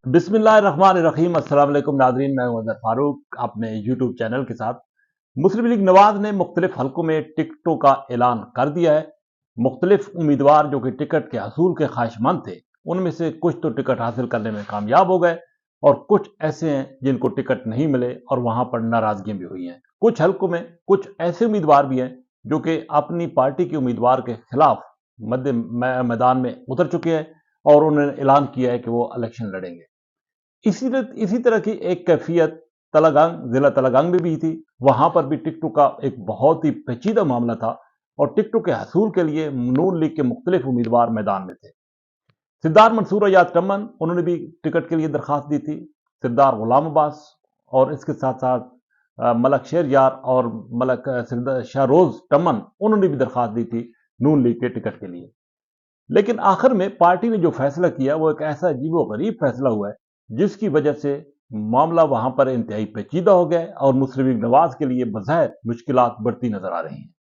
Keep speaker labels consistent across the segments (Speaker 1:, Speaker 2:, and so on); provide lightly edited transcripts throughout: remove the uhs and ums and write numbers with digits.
Speaker 1: बिस्मिल्लाहिर्रहमानिर्रहीम। अस्सलाम वालेकुम नाज़रीन, मैं हूं अज़हर फारूक अपने यूट्यूब चैनल के साथ। मुस्लिम लीग नवाज ने मुख्तलिफ हलकों में टिकटों का ऐलान कर दिया है। मुख्तलिफ उम्मीदवार जो कि टिकट के हसूल के ख्वाहिशमंद थे, उनमें से कुछ तो टिकट हासिल करने में कामयाब हो गए और कुछ ऐसे हैं जिनको टिकट नहीं मिले और वहां पर नाराजगियां भी हुई हैं। कुछ हलकों में कुछ ऐसे उम्मीदवार भी हैं जो कि अपनी पार्टी के उम्मीदवार के खिलाफ मैदान में उतर चुके हैं और उन्होंने ऐलान किया है कि वो इलेक्शन लड़ेंगे। इसी तरह की एक कैफियत जिला तलागांग में भी थी। वहां पर भी टिकटों का एक बहुत ही पेचीदा मामला था और टिकटों के हसूल के लिए नून लीग के मुख्तलिफ उम्मीदवार मैदान में थे। सिद्धार मंसूर अयाज टम्मन, उन्होंने भी टिकट के लिए दरखास्त दी थी। सिद्धार गुलाम अब्बास और इसके साथ साथ मलक शेर यार और शाहरोज टम्मन, उन्होंने भी दरखास्त दी थी नून लीग के टिकट के लिए। लेकिन आखिर में पार्टी ने जो फैसला किया वो एक ऐसा अजीबो गरीब फैसला हुआ है जिसकी वजह से मामला वहां पर इंतहाई पेचीदा हो गया और मुस्लिम लीग नवाज के लिए बज़ाहिर मुश्किलात बढ़ती नजर आ रही हैं।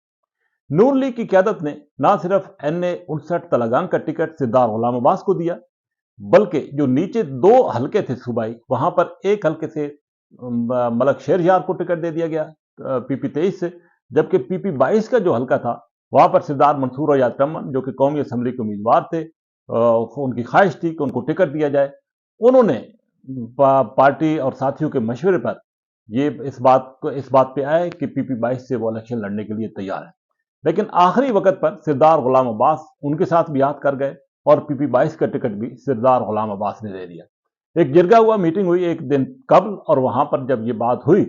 Speaker 1: नून लीग की क्यादत ने न सिर्फ NA 59 तलागांग का टिकट सिद्धार गुलाम अब्बास को दिया, बल्कि जो नीचे दो हलके थे सूबाई, वहां पर एक हलके से मलक शेरयार को टिकट दे दिया गया PP 23 से, जबकि PP 22 का जो हलका था वहां पर सिद्धार मंसूर अयाज टम्मन जो कि कौमी असम्बली के उम्मीदवार थे, उनकी ख्वाहिश थी कि उनको टिकट दिया जाए। उन्होंने पार्टी और साथियों के मशवरे पर ये इस बात पे आए कि PP 22 से वो इलेक्शन लड़ने के लिए तैयार है। लेकिन आखिरी वक्त पर सिरदार गुलाम अब्बास उनके साथ बियात कर गए और PP 22 का टिकट भी सिरदार गुलाम अब्बास ने दे दिया। एक जिरगा हुआ मीटिंग हुई एक दिन कबल, और वहां पर जब ये बात हुई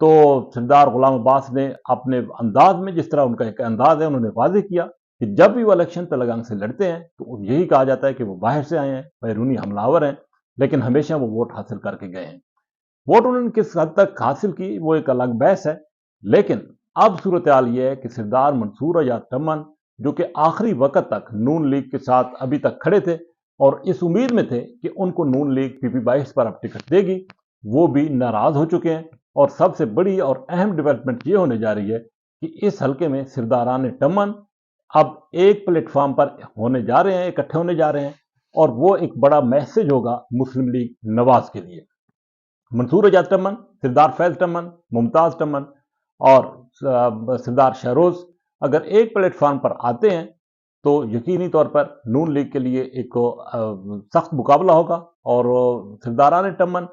Speaker 1: तो सिरदार गुलाम अब्बास ने अपने अंदाज में, जिस तरह उनका एक अंदाज है, उन्होंने वाजे किया कि जब भी वो इलेक्शन तलगंग से लड़ते हैं तो यही कहा जाता है कि वो बाहर से आए हैं, बैरूनी हमलावर हैं, लेकिन हमेशा वो वोट हासिल करके गए हैं। वोट उन्होंने किस हद तक हासिल की वो एक अलग बहस है, लेकिन अब सूरत हाल ये है कि सिरदार मंसूर अयाज टम्मन जो कि आखिरी वक्त तक नून लीग के साथ अभी तक खड़े थे और इस उम्मीद में थे कि उनको नून लीग PP 22 पर अब टिकट देगी, वो भी नाराज हो चुके हैं। और सबसे बड़ी और अहम डेवलपमेंट ये होने जा रही है कि इस हल्के में सिरदारान टम्मन अब एक प्लेटफॉर्म पर होने जा रहे हैं, इकट्ठे होने जा रहे हैं, और वो एक बड़ा मैसेज होगा मुस्लिम लीग नवाज के लिए। मंसूर अजाज टम्मन, सिरदार फैज टम्मन, मुमताज टम्मन और सिरदार शहरोज अगर एक प्लेटफॉर्म पर आते हैं तो यकीनी तौर पर नून लीग के लिए एक सख्त मुकाबला होगा। और सिरदारान टम्मन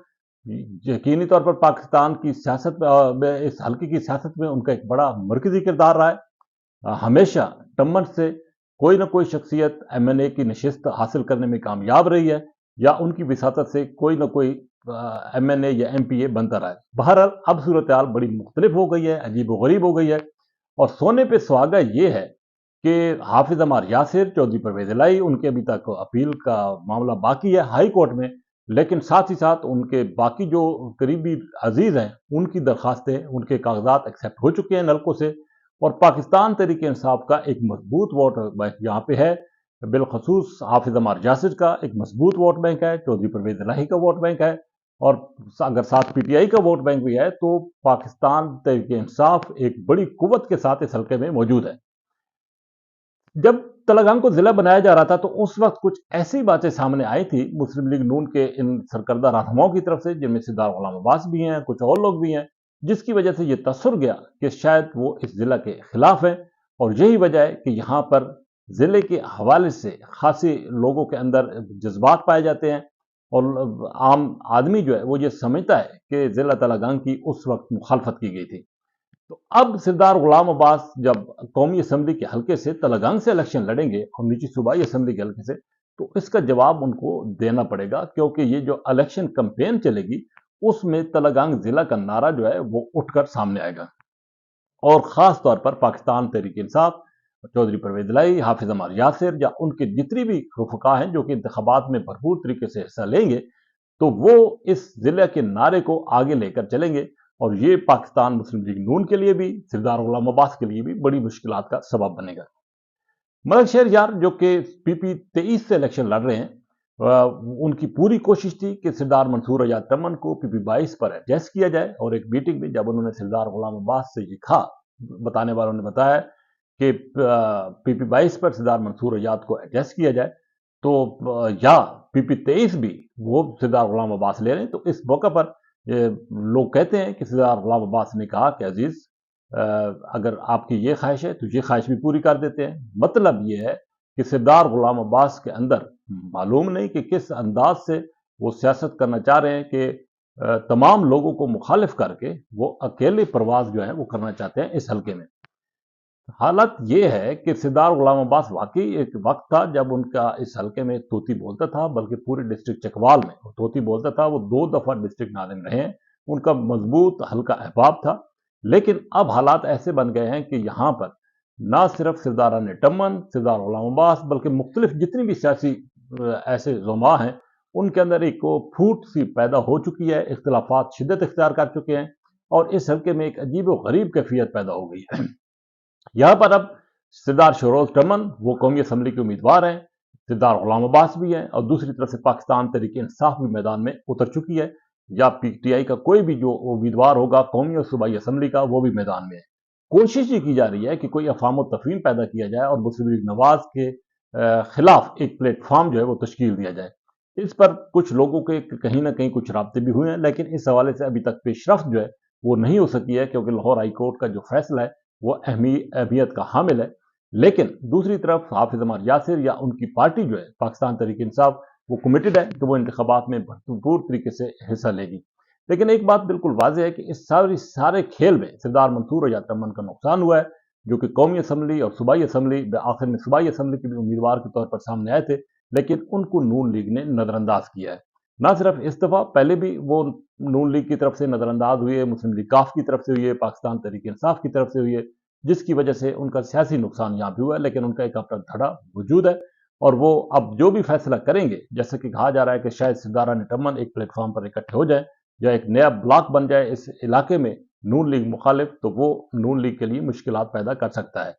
Speaker 1: यकीनी तौर पर पाकिस्तान की सियासत में, इस हल्के की सियासत में उनका एक बड़ा मरकजी किरदार रहा है। हमेशा टम्मन से कोई ना कोई शख्सियत MNA की नशिस्त हासिल करने में कामयाब रही है या उनकी विसातत से कोई ना कोई MNA या MPA बनता रहा है। बहरहाल अब सूरत हाल बड़ी मुख्तलिफ हो गई है, अजीब व गरीब हो गई है, और सोने पे सुहागा ये है कि हाफिज अमार यासिर, चौधरी परवेज इलाही, उनके अभी तक अपील का मामला बाकी है हाई कोर्ट में, लेकिन साथ ही साथ उनके बाकी जो करीबी अजीज हैं उनकी दरखास्तें, उनके कागजात एक्सेप्ट हो चुके हैं नलकों से, और पाकिस्तान तहरीक इंसाफ का एक मजबूत वोट बैंक यहाँ पे है। बिलखसूस हाफिज अमार यासिर का एक मजबूत वोट बैंक है, चौधरी परवेज इलाही का वोट बैंक है, और अगर साथ PTI का वोट बैंक भी है तो पाकिस्तान तहरीक इंसाफ एक बड़ी कुव्वत के साथ इस हल्के में मौजूद है। जब तलगांग को जिला बनाया जा रहा था तो उस वक्त कुछ ऐसी बातें सामने आई थी मुस्लिम लीग नून के इन सरकर्दा रहनुमाओं की तरफ से, जिनमें सिद्धार गुलाम अब्बास भी हैं, कुछ और लोग भी हैं, जिसकी वजह से यह तसर गया कि शायद वो इस जिला के खिलाफ है। और यही वजह है कि यहाँ पर जिले के हवाले से खासी लोगों के अंदर जज्बात पाए जाते हैं और आम आदमी जो है वो ये समझता है कि जिला तलगांग की उस वक्त मुखालफत की गई थी। तो अब सिरदार गुलाम अब्बास जब कौमी असम्बली के हल्के से तलगांग से इलेक्शन लड़ेंगे और नीची सूबाई असम्बली के हल्के से, तो इसका जवाब उनको देना पड़ेगा, क्योंकि ये जो इलेक्शन कैंपेन चलेगी उसमें तलगांग जिला का नारा जो है वो उठकर सामने आएगा। और खास तौर पर पाकिस्तान तहरीक इंसाफ, चौधरी परवेज इलाही, हाफिज अमार यासिर या उनके जितनी भी रुफका हैं जो कि इंतखाबात में भरपूर तरीके से हिस्सा लेंगे, तो वो इस जिले के नारे को आगे लेकर चलेंगे, और ये पाकिस्तान मुस्लिम लीग नून के लिए भी, सिरदार गुलाम अब्बास के लिए भी बड़ी मुश्किलात का सबब बनेगा। मलक शेर यार जो कि PP 23 से इलेक्शन लड़ रहे हैं, उनकी पूरी कोशिश थी कि सिरदार मंसूर अयाज टम्मन को PP 22 पर एडजस्ट किया जाए, और एक मीटिंग में जब उन्होंने सिरदार गुलाम अब्बास से ये कहा, बताने वालों ने बताया कि PP 22 पर सिरदार मंसूर अयाज को एडजस्ट किया जाए, تو یا PP-23 بھی وہ سردار غلام عباس لے رہے ہیں۔ تو اس موقع پر لوگ کہتے ہیں کہ سردار غلام عباس نے کہا کہ عزیز اگر آپ کی یہ خواہش ہے تو یہ خواہش بھی پوری کر دیتے ہیں۔ مطلب یہ ہے کہ سردار غلام عباس کے اندر معلوم نہیں کہ کس انداز سے وہ سیاست کرنا چاہ رہے ہیں کہ تمام لوگوں کو مخالف کر کے وہ اکیلے پرواز جو ہے وہ کرنا چاہتے ہیں اس حلقے میں۔ حالت یہ ہے کہ سردار غلام عباس واقعی ایک وقت تھا جب ان کا اس حلقے میں طوطی بولتا تھا، بلکہ پورے ڈسٹرکٹ چکوال میں وہ طوطی بولتا تھا۔ وہ 2 دفعہ ڈسٹرکٹ ناظم رہے ہیں، ان کا مضبوط حلقہ احباب تھا۔ لیکن اب حالات ایسے بن گئے ہیں کہ یہاں پر نہ صرف سرداران ٹمن، سردار غلام عباس، بلکہ مختلف جتنی بھی سیاسی ایسے زعماء ہیں ان کے اندر ایک پھوٹ سی پیدا ہو چکی ہے، اختلافات شدت اختیار کر چکے ہیں اور اس حلقے میں ایک عجیب و غریب کیفیت پیدا ہو گئی ہے۔ یہاں پر اب سردار شہروز ٹمن وہ قومی اسمبلی کے امیدوار ہیں، سردار غلام عباس بھی ہیں، اور دوسری طرف سے پاکستان تحریک انصاف بھی میدان میں اتر چکی ہے، یا PTI کا کوئی بھی جو امیدوار ہوگا قومی اور صوبائی اسمبلی کا وہ بھی میدان میں ہے۔ کوشش یہ کی جا رہی ہے کہ کوئی افہام و تفہیم پیدا کیا جائے اور مسلم لیگ نواز کے خلاف ایک پلیٹ فارم جو ہے وہ تشکیل دیا جائے۔ اس پر کچھ لوگوں کے کہیں نہ کہیں کچھ رابطے بھی ہوئے ہیں، لیکن اس حوالے سے ابھی تک پیش رفت جو ہے وہ نہیں ہو سکی ہے، کیونکہ لاہور ہائی کورٹ کا جو فیصلہ ہے وہ اہمیت کا حامل ہے۔ لیکن دوسری طرف حافظ عمار یاسر یا ان کی پارٹی جو ہے پاکستان تحریک انصاف وہ کمیٹڈ ہے کہ وہ انتخابات میں بھرپور طریقے سے حصہ لے گی۔ لیکن ایک بات بالکل واضح ہے کہ اس سارے کھیل میں سردار منصور رضا ٹمن کا نقصان ہوا ہے، جو کہ قومی اسمبلی اور صوبائی اسمبلی آخر میں صوبائی اسمبلی کے بھی امیدوار کے طور پر سامنے آئے تھے، لیکن ان کو نون لیگ نے نظر انداز کیا ہے۔ نہ صرف اس دفعہ، پہلے بھی وہ نون لیگ کی طرف سے نظر انداز ہوئی ہے، مسلم لیگ کاف کی طرف سے ہوئی ہے، پاکستان تحریک انصاف کی طرف سے ہوئی ہے، جس کی وجہ سے ان کا سیاسی نقصان یہاں بھی ہوا ہے، لیکن ان کا ایک اپنا دھڑا موجود ہے اور وہ اب جو بھی فیصلہ کریں گے، جیسے کہ کہا جا رہا ہے کہ شاید سرداران ٹمن ایک پلیٹ فارم پر اکٹھے ہو جائیں یا ایک نیا بلاک بن جائے اس علاقے میں نون لیگ مخالف، تو وہ نون لیگ کے لیے مشکلات پیدا کر سکتا ہے۔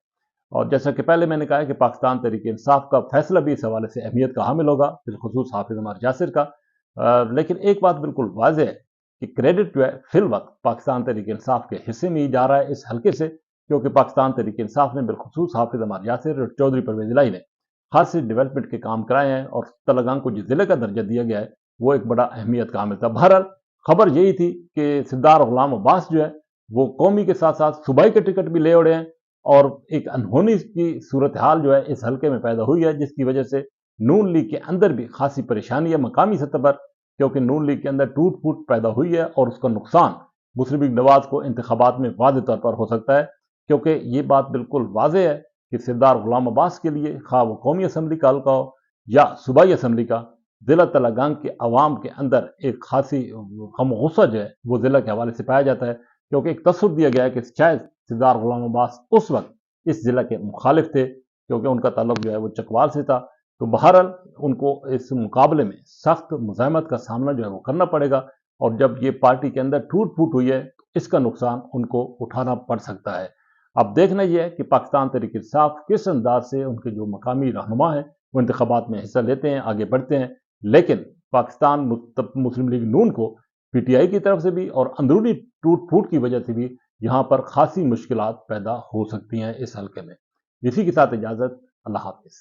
Speaker 1: اور جیسا کہ پہلے میں نے کہا ہے کہ پاکستان تحریک انصاف کا فیصلہ بھی اس حوالے سے اہمیت کا حامل ہوگا، بالخصوص حافظ عمار یاسر کا۔ لیکن ایک بات بالکل واضح ہے کہ کریڈٹ جو ہے فی الوقت پاکستان تحریک انصاف کے حصے میں ہی جا رہا ہے اس حلقے سے، کیونکہ پاکستان تحریک انصاف نے بالخصوص حافظ عمار یاسر اور چودھری پرویز الہی نے خاصی ڈیولپمنٹ کے کام کرائے ہیں، اور تلنگانہ کو جس ضلع کا درجہ دیا گیا ہے وہ ایک بڑا اہمیت کا حامل تھا۔ بہرحال خبر یہی تھی کہ سردار غلام عباس جو ہے وہ قومی کے ساتھ ساتھ صوبائی کے ٹکٹ بھی لے اڑے ہیں، اور ایک انہونی کی صورتحال جو ہے اس حلقے میں پیدا ہوئی ہے، جس کی وجہ سے نون لیگ کے اندر بھی خاصی پریشانی ہے مقامی سطح پر، کیونکہ نون لیگ کے اندر ٹوٹ پھوٹ پیدا ہوئی ہے اور اس کا نقصان مسلم لیگ نواز کو انتخابات میں واضح طور پر ہو سکتا ہے، کیونکہ یہ بات بالکل واضح ہے کہ سردار غلام عباس کے لیے خواہ وہ قومی اسمبلی کا حلقہ ہو یا صوبائی اسمبلی کا، ضلع تلنگانہ کے عوام کے اندر ایک خاصی غم و غصہ جو ہے وہ ضلع کے حوالے سے پایا جاتا ہے، کیونکہ ایک تصور دیا گیا ہے کہ شاید سردار غلام عباس اس وقت اس ضلع کے مخالف تھے، کیونکہ ان کا تعلق جو ہے وہ چکوال سے تھا۔ تو بہرحال ان کو اس مقابلے میں سخت مزاحمت کا سامنا جو ہے وہ کرنا پڑے گا، اور جب یہ پارٹی کے اندر ٹوٹ پھوٹ ہوئی ہے تو اس کا نقصان ان کو اٹھانا پڑ سکتا ہے۔ اب دیکھنا یہ ہے کہ پاکستان تحریک انصاف کس انداز سے ان کے جو مقامی رہنما ہیں وہ انتخابات میں حصہ لیتے ہیں، آگے بڑھتے ہیں، لیکن پاکستان مسلم لیگ نون کو PTI کی طرف سے بھی اور اندرونی ٹوٹ پھوٹ کی وجہ سے بھی یہاں پر خاصی مشکلات پیدا ہو سکتی ہیں اس حلقے میں۔ اسی کے ساتھ اجازت، اللہ حافظ۔